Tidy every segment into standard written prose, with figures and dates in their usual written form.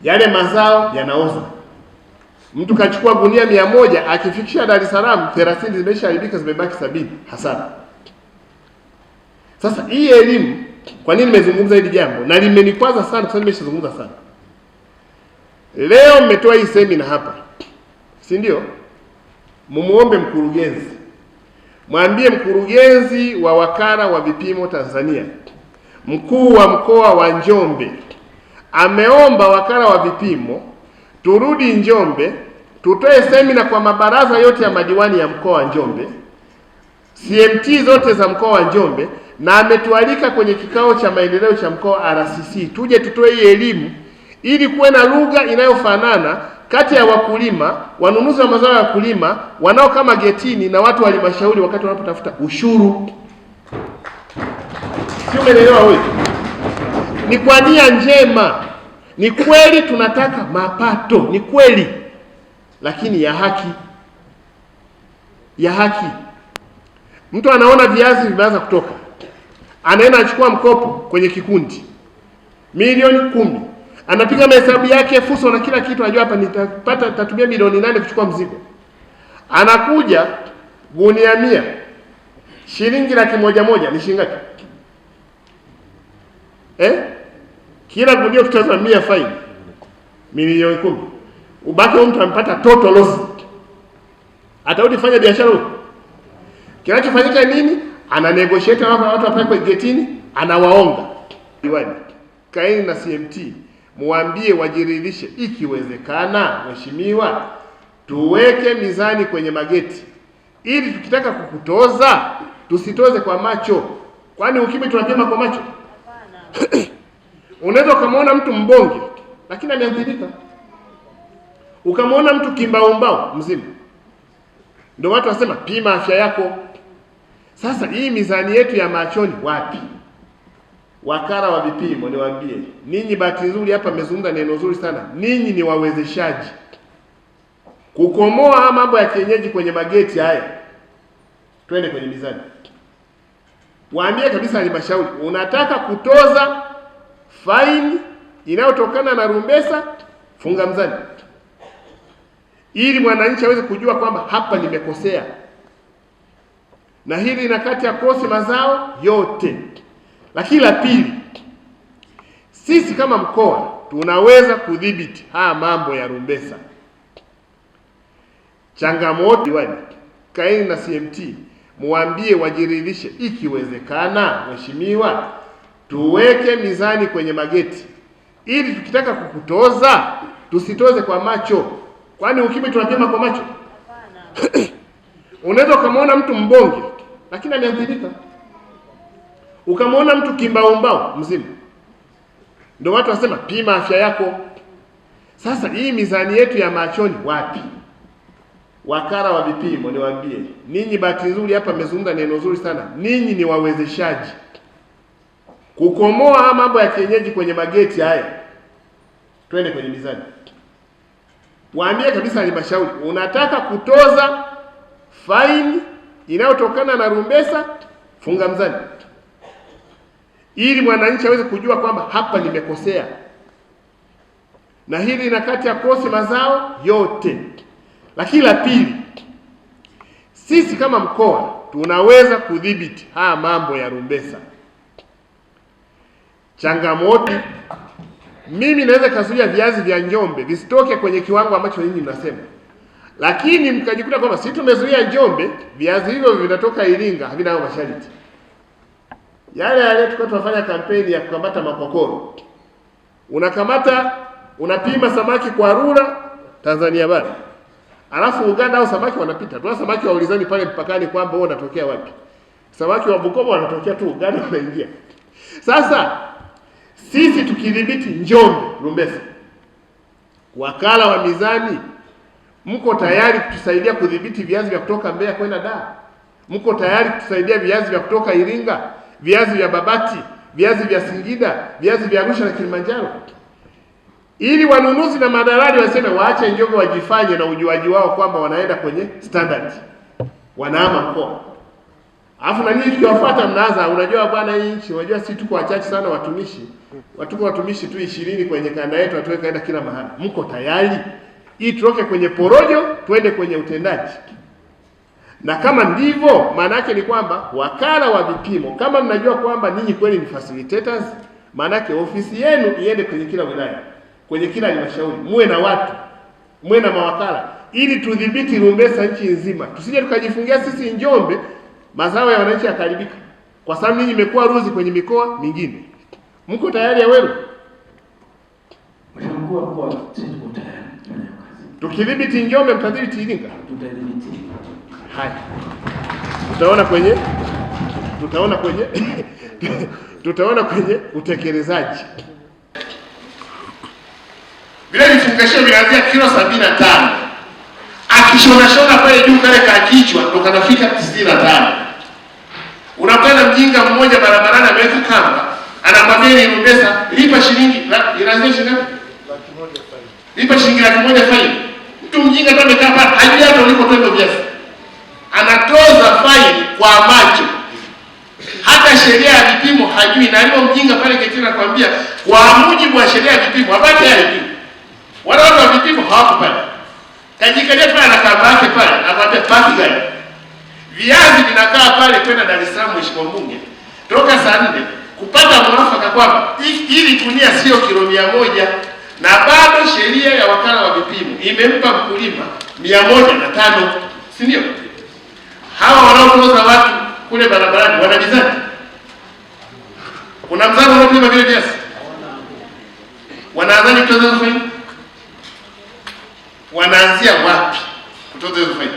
yale mazao yanaoza. Mtu kachukua gunia 100, akifikisha Dar es Salaam 30 zimeshaharibika, zimebaki 70, hasara. Sasa hii elimu, kwa nini nimezungumza hili jambo na limenikwaza sana? Kwa sababu nimeshazungumza sana. Leo mmetoa hii semina hapa, si ndio? Mumuombe mkurugenzi, mwambie mkurugenzi wa wakala wa vipimo Tanzania, mkuu wa mkoa wa Njombe ameomba wakala wa vipimo turudi Njombe, tutoe semina kwa mabaraza yote ya madiwani ya mkoa wa Njombe, CMT zote za mkoa wa Njombe, na ametualika kwenye kikao cha maendeleo cha mkoa RCC, tuje tutoe hii elimu ili kuwe na lugha inayofanana kati ya wakulima, wanunuzi wa mazao ya wakulima, wanao kama getini, na watu wa halmashauri wakati wanapotafuta ushuru. Sio, umeelewa wewe? Ni kwa nia njema. Ni kweli tunataka mapato, ni kweli, lakini ya haki. Ya haki. Mtu anaona viazi vimeanza kutoka, anaenda achukua mkopo kwenye kikundi milioni 10, anapiga mahesabu yake fuso na kila kitu, ajua hapa nitatumia milioni 8 kuchukua mzigo. Anakuja gunia 100, shilingi 100,000 ni shilingi ngapi? Kila gunia ukitoza 100 faini milioni 10. Ubaki mtu ampata total loss. Atarudi fanya biashara huko. Kinachofanyika nini? Ana negotiate na watu hapa kwa getini, anawaonga. Diwani, kaeni na CMT, muambie wajiridhishe, ikiwezekana mheshimiwa, tuweke mizani kwenye mageti, ili tukitaka kukutoza tusitoze kwa macho. Kwani ukimwi tunapima kwa macho? Unaweza ukamwona mtu mbonge lakini ameathirika, ukamwona mtu kimbaumbao mzima. Ndio watu wasema pima afya yako. Sasa hii mizani yetu ya machoni wapi? Wakala wa vipimo, niwaambie ninyi, bahati nzuri hapa mmezungumza neno zuri sana, ninyi ni wawezeshaji kukomoa mambo ya kienyeji kwenye mageti haya. Twende kwenye mizani. Waambie kabisa halmashauri, unataka kutoza faini inayotokana na rumbesa, funga mzani, ili mwananchi aweze kujua kwamba hapa nimekosea. Na hili ina kati ya kosi mazao yote. Lakini la pili, sisi kama mkoa tunaweza kudhibiti haya mambo ya rumbesa. Changamoto, diwani, kaeni na CMT, muambie wajiridhishe, ikiwezekana mheshimiwa, tuweke mizani kwenye mageti, ili tukitaka kukutoza tusitoze kwa macho. Kwani ukimwi tunapima kwa macho? Unaweza ukamwona mtu mbonge lakini ameathirika, ukamwona mtu kimbaumbao mzima. Ndio watu wasema pima afya yako. Sasa hii mizani yetu ya machoni wapi? Wakala wa vipimo, niwaambie ninyi, bahati nzuri hapa mmezungumza neno zuri sana, ninyi ni wawezeshaji kukomoa mambo ya kienyeji kwenye mageti haya. Twende kwenye mizani. Waambie kabisa halmashauri, unataka kutoza faini inayotokana na rumbesa, funga mzani, ili mwananchi aweze kujua kwamba hapa nimekosea. Na hili ina kati ya kosi mazao yote. Lakini la pili, sisi kama mkoa tunaweza kudhibiti haya mambo ya rumbesa. Changamoto, mimi naweza kazuia viazi vya Njombe visitoke kwenye kiwango ambacho nyinyi mnasema, lakini mkajikuta kwamba sisi tumezuia Njombe, viazi hivyo vinatoka Iringa, havina hayo masharti. Yale tulikuwa tunafanya kampeni ya kukamata makokoro. Unakamata, unapima samaki kwa rura Tanzania bara, alafu Uganda au samaki wanapita. Tuna samaki waulizani pale mpakani kwamba wao wanatokea wapi. Samaki wa Bukoba wanatokea tu Uganda, wanaingia. Sasa sisi tukidhibiti Njombe, rumbesa, wakala wa mizani, mko tayari kutusaidia kudhibiti viazi vya kutoka Mbeya kwenda Dar? Mko tayari kutusaidia viazi vya kutoka Iringa, viazi vya Babati, viazi vya Singida, viazi vya Arusha na Kilimanjaro? Ili wanunuzi na madalali waseme waache Njombe wajifanye na ujuaji wao kwamba wanaenda kwenye standard, wanaama mkoa. Alafu na nyinyi tukiwafuata mnaanza, unajua bwana, hii nchi unajua si tuko wachache sana watumishi. Watuko watumishi tu 20 kwenye kanda yetu, hatuwezi kaenda kila mahali. Mko tayari? Hii tutoke kwenye porojo twende kwenye utendaji. Na kama ndivyo, maana yake ni kwamba wakala wa vipimo, kama mnajua kwamba ninyi kweli ni facilitators, maana yake ofisi yenu iende kwenye kila wilaya, kwenye kila halmashauri, muwe na watu, muwe na mawakala, ili tudhibiti rumbesa nchi nzima. Tusije tukajifungia sisi Njombe, mazao ya wananchi yakaribika, kwa sababu ninyi imekuwa ruzi kwenye mikoa mingine. Mko tayari ya wewe? Tukidhibiti Njombe, mtadhibiti Iringa. Haya, tutaona kwenye utekelezaji. Vile vifungashio vinaanzia kilo 75. Akishona pale juu kale ka kichwa ndo kanafika 95. Unakutana mjinga mmoja barabarani ameweka kamba, anakwambia ni rumbesa, lipa shilingi, inaanzia shilingi ngapi? Lipa shilingi 100,000 faini. Mtu mjinga tu amekaa pale, hajui hata ulipotoa viasi. Anatoza faini kwa macho. Hata sheria ya vipimo hajui, na leo mjinga pale ketini anakuambia kwa mujibu wa sheria ya vipimo, habari ya vipimo. Wale watu wa vipimo hawako pale. Kajikalia pale na kamba yake pale, anakuambia paki gani? Viazi vinakaa pale kwenda Dar es Salaam, mheshimiwa mbunge, toka saa 4 kupata mwafaka kwamba hili gunia sio kilo 100, na bado sheria ya wakala wa vipimo imempa mkulima 105, si ndio? Hawa wanaotoza watu kule barabarani wana mizani? Kuna mzani unaopima vile viasi? Wanaanzaje kutoza hizo faini? Wanaanzia wapi kutoza hizo faini?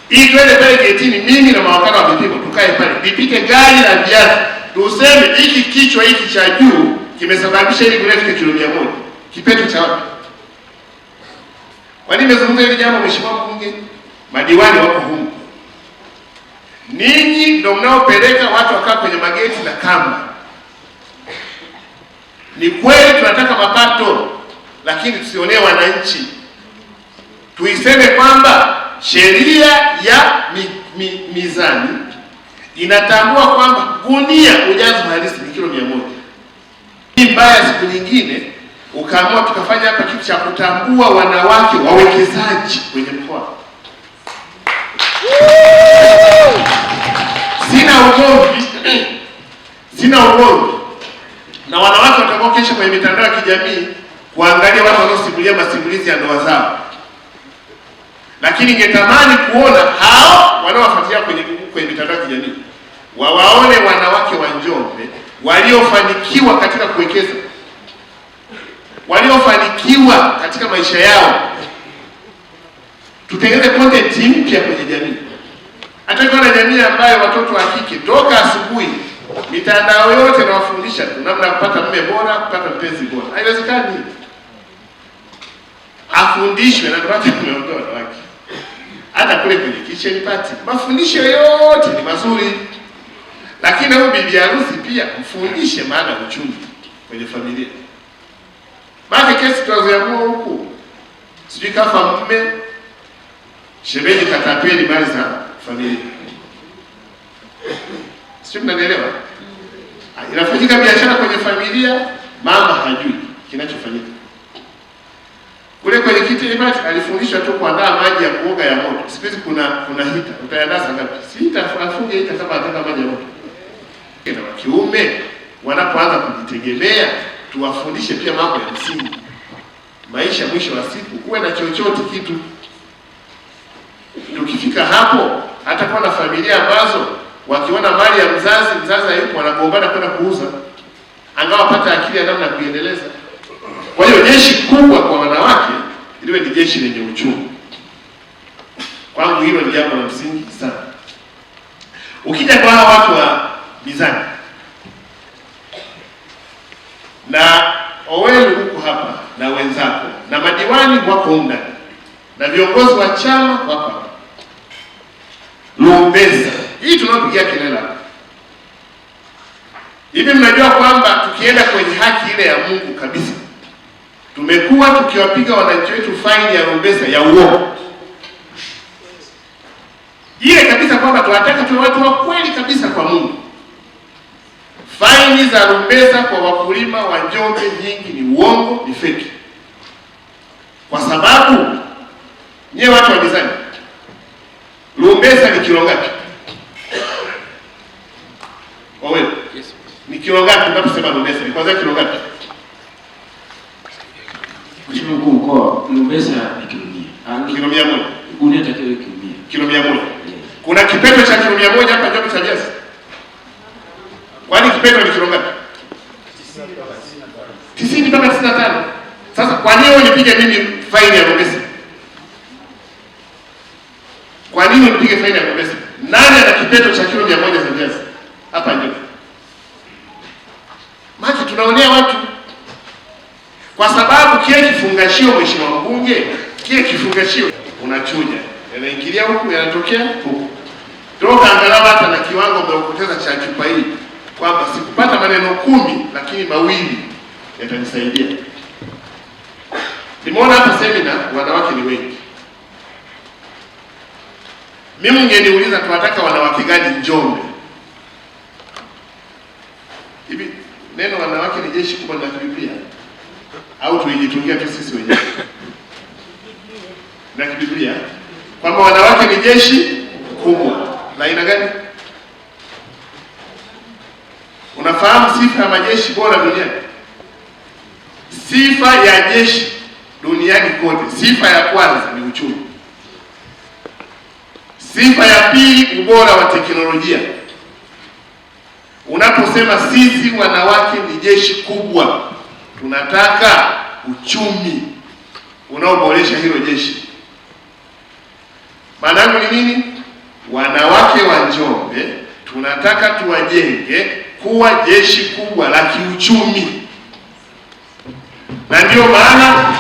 Hii twende pale getini, mimi na mawakala wa vipimo tukae pale, nipite gari la viazi, tuseme hiki kichwa hiki cha juu kimesababisha hili kurefika kilo 100. Kipeto cha wapi? Kwa nini nimezungumza hili jambo, mheshimiwa mbunge? Madiwani wako humu. Ninyi ndio mnaopeleka watu wakaa kwenye mageti na kamba. Ni kweli tunataka mapato, lakini tusionee wananchi. Tuiseme kwamba sheria ya mizani inatambua kwamba gunia ujazo halisi ni kilo 100. Hii mbaya, siku nyingine ukaamua tukafanya hapa kitu cha kutambua wanawake wawekezaji kwenye mkoa. Sina ugomvi na wanawake watakao kesha kwenye mitandao ya kijamii kuangalia watu wanaosimulia masimulizi ya ndoa zao, lakini ningetamani kuona hao wanaowafuatilia kwenye mitandao ya kijamii wawaone wanawake wa Njombe waliofanikiwa katika kuwekeza, waliofanikiwa katika maisha yao. Tutengeneze content mpya kwenye jamii. Hata kwa jamii ambayo watoto wa kike toka asubuhi mitandao yote nawafundisha namna ya kupata mume bora, kupata mpenzi bora. Haiwezekani. Afundishwe, na ndio watu wameondoa wanawake. Hata kule kwenye kitchen party, mafundisho yote ni mazuri. Lakini huyu bibi harusi pia mfundishe maana ya uchumi kwenye familia. Maana kesi tunazoamua huku, sijui kafa mume, shemeji katapeli mali za familia. Sio, mnanielewa? Inafanyika biashara kwenye familia, mama hajui kinachofanyika. Kule kwenye kitchen party alifundishwa tu kuandaa maji ya kuoga ya moto. Siku hizi kuna hita. Utaandaa saa ngapi? Si hita afunge hita kama anataka maji ya moto. Na wa kiume wanapoanza kujitegemea, tuwafundishe pia mambo ya msingi. Maisha mwisho wa siku kuwe na chochote kitu. Tukifika hapo, hata kwa na familia ambazo wakiona mali ya mzazi hayupo wanagombana kwenda kuuza, angawa pata akili ya namna ya kuendeleza. Kwa hiyo jeshi kubwa kwa wanawake liwe ni jeshi lenye uchumi. Kwangu hilo ni jambo la msingi sana. Ukija kwa hawa watu wa mizani na Owelu huku hapa na wenzako na madiwani wako huko na viongozi wa chama wako hapa, rumbesa hii tunapigia kelele hapa. Hivi mnajua kwamba tukienda kwenye haki ile ya Mungu kabisa, tumekuwa tukiwapiga wananchi wetu faini ya rumbesa ya uongo ile kabisa. kwamba tunataka tuwe watu wa kweli kabisa kwa Mungu. Faini za rumbesa kwa wakulima wa Njombe nyingi ni uongo, ni feki. Kwa sababu nyewe watu wa mizani, rumbesa ni kilo ngapi? Wewe, yes. Ni kilo ngapi unaposema rumbesa? Ni kwanza kilo ngapi? Mheshimiwa Mkuu wa Mkoa, rumbesa ni kilo 100. Kilo 100. Gunia takiwa kilo 100. Kilo 100. Kuna kipeto cha kilo 100 hapa Njombe cha viazi. Kwani kipeto ni kilo ngapi? 90 mpaka 95. Sasa kwa nini unipige mimi faini ya rumbesa? Kwa nini unipige faini ya rumbesa? Nani ana kipeto cha kilo 100 za viazi hapa Njombe? Maana tunaonea watu. Kwa sababu kile kifungashio, Mheshimiwa Mbunge, kile kifungashio unachuja, yanaingilia huku, yanatokea huku. Toka angalau hata na kiwango umeokoteza cha chupa hii, kwamba sikupata maneno 10 lakini mawili yatanisaidia. Nimeona hapa semina wanawake ni wengi. Mimi ngeniuliza tunataka wanawake gani Njombe? Hivi neno wanawake ni jeshi kubwa la Biblia au tuijitungia tu sisi wenyewe? Na Biblia kwamba wanawake ni jeshi kubwa la aina gani? Unafahamu sifa ya majeshi bora duniani? Sifa ya jeshi duniani kote, sifa ya kwanza ni uchumi. Sifa ya pili, ubora wa teknolojia. Unaposema sisi wanawake ni jeshi kubwa, tunataka uchumi unaoboresha hilo jeshi. Maana yangu ni nini? Wanawake wa Njombe tunataka tuwajenge kuwa jeshi kubwa la kiuchumi. Na ndio maana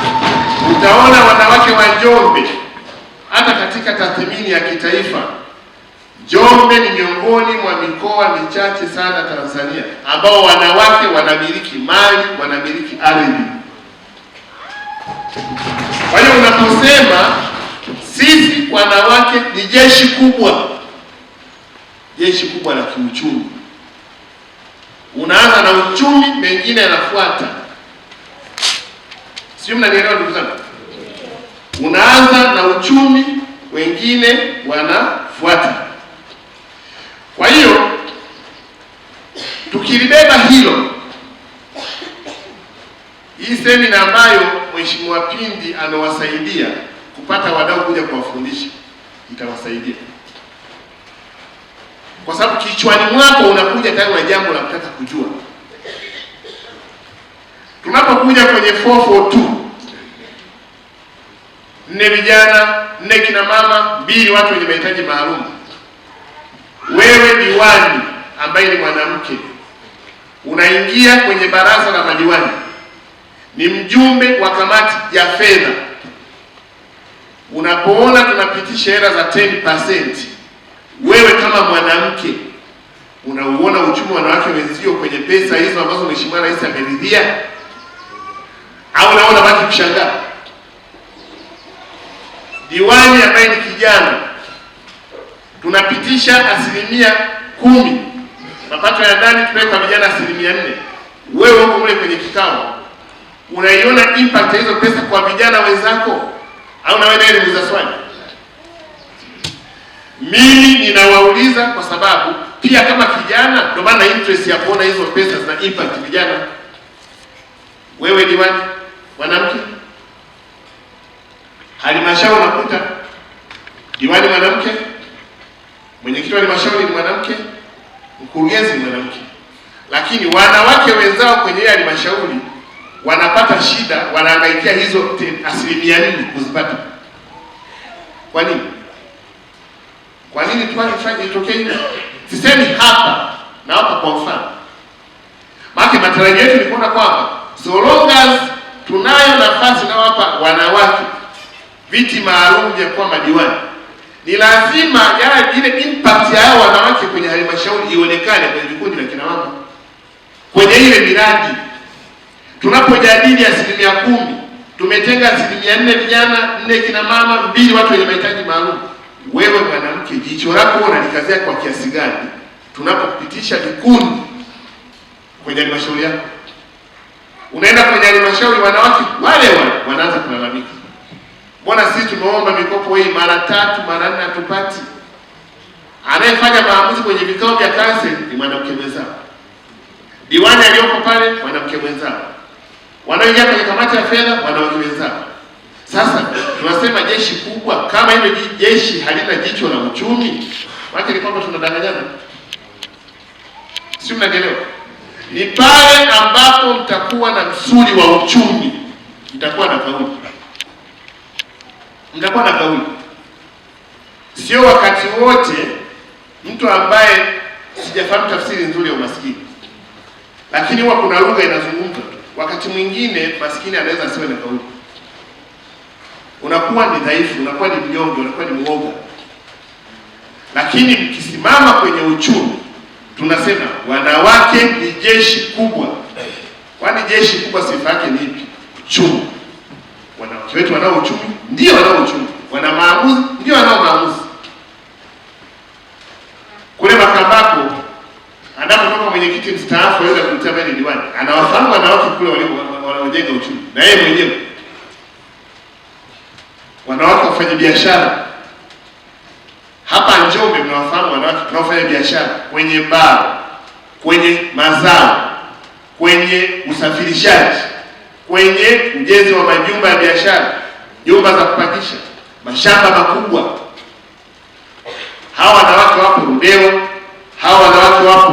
utaona wanawake wa Njombe hata katika tathmini ya kitaifa, Njombe ni miongoni mwa mikoa michache sana Tanzania ambao wanawake wanamiliki mali, wanamiliki ardhi. Kwa hiyo unaposema sisi wanawake ni jeshi kubwa, jeshi kubwa la kiuchumi, unaanza na uchumi, mengine yanafuata. Sio, mnanielewa ndugu zangu? Unaanza na uchumi, wengine wanafuata. Kwa hiyo tukilibeba hilo, hii semina ambayo Mheshimiwa Pindi amewasaidia kupata wadau kuja kuwafundisha itawasaidia, kwa sababu kichwani mwako unakuja tayari na jambo la kutaka kujua. Tunapokuja kwenye 442, 4 vijana, 4 kina mama, 2 watu wenye mahitaji maalum. Wewe diwani ambaye ni mwanamke unaingia kwenye baraza la madiwani, ni mjumbe wa kamati ya fedha. Unapoona tunapitisha hela za 10%, wewe kama mwanamke unauona uchumi wa wanawake wenzio kwenye pesa hizo ambazo Mheshimiwa Rais ameridhia, au unaona baki kushangaa? Diwani ambaye ni kijana tunapitisha 10% mapato ya ndani, tunaweka vijana 4%. Wewe uko mle kwenye kikao, unaiona impact hizo pesa kwa vijana wenzako, au na wewe ndio muuliza swali? Mimi ninawauliza kwa sababu pia kama kijana, ndio maana interest ya kuona hizo pesa zina impact vijana. Wewe diwani mwanamke, halmashauri unakuta diwani mwanamke, mwenyekiti wa halmashauri ni mwanamke, mkurugenzi ni mwanamke, lakini wanawake wenzao kwenye halmashauri wanapata shida, wanahangaikia hizo 4% kuzipata. Kwa nini? Kwa nini tuanifanye itokee hivi? Sisemi hapa na hapa kwa mfano. Maana matarajio yetu ni kuona kwamba so long as tunayo nafasi na hapa wanawake viti maalum vya kuwa madiwani, ni lazima ile impact ya hao wanawake kwenye halmashauri ionekane kwenye vikundi vya kina mama, kwenye ile miradi. Tunapojadili 10%, tumetenga 4% vijana, 4 kina mama, 2 watu wenye mahitaji maalum. wewe mwanamke, jicho lako unalikazia kwa kiasi gani tunapopitisha vikundi kwenye halmashauri yako? Unaenda kwenye halmashauri, wanawake wale wanaanza kulalamika, mbona sisi tumeomba mikopo hii mara 3 mara 4 hatupati? Anayefanya maamuzi kwenye vikao vya kanseli ni mwanamke mwenzao, diwani aliyoko pale mwanamke mwenzao, wanaoingia kwenye kamati ya fedha wanawake wenzao. Sasa tunasema jeshi kubwa, kama hilo jeshi halina jicho la uchumi, maana ni kwamba tunadanganyana. Si mnaelewa? Ni pale ambapo mtakuwa na msuli wa uchumi, mtakuwa na kauli. Mtakuwa na kauli. Sio wakati wote mtu ambaye sijafahamu tafsiri nzuri ya umaskini, lakini huwa kuna lugha inazungumzwa. Wakati mwingine maskini anaweza asiwe na kauli. Unakuwa ni dhaifu, unakuwa ni mnyonge, unakuwa ni muoga. Lakini mkisimama kwenye uchumi, tunasema wanawake ni jeshi kubwa. Kwani jeshi kubwa sifa yake ni ipi? Uchumi. Wanawake wetu wanao uchumi, ndio wanao uchumi. Wana maamuzi, ndio wanao maamuzi. Kule Makambako anapotoka mwenyekiti mstaafu yule kumtema ni diwani, anawafahamu wanawake kule wanaojenga uchumi, na yeye mwenyewe. Wanawake wafanya biashara hapa Njombe, mnawafahamu wanawake wanaofanya biashara kwenye mbao, kwenye mazao, kwenye usafirishaji, kwenye ujenzi wa majumba ya biashara, nyumba za kupangisha, mashamba makubwa. Hawa wanawake wapo Ludewa, hawa wanawake wapo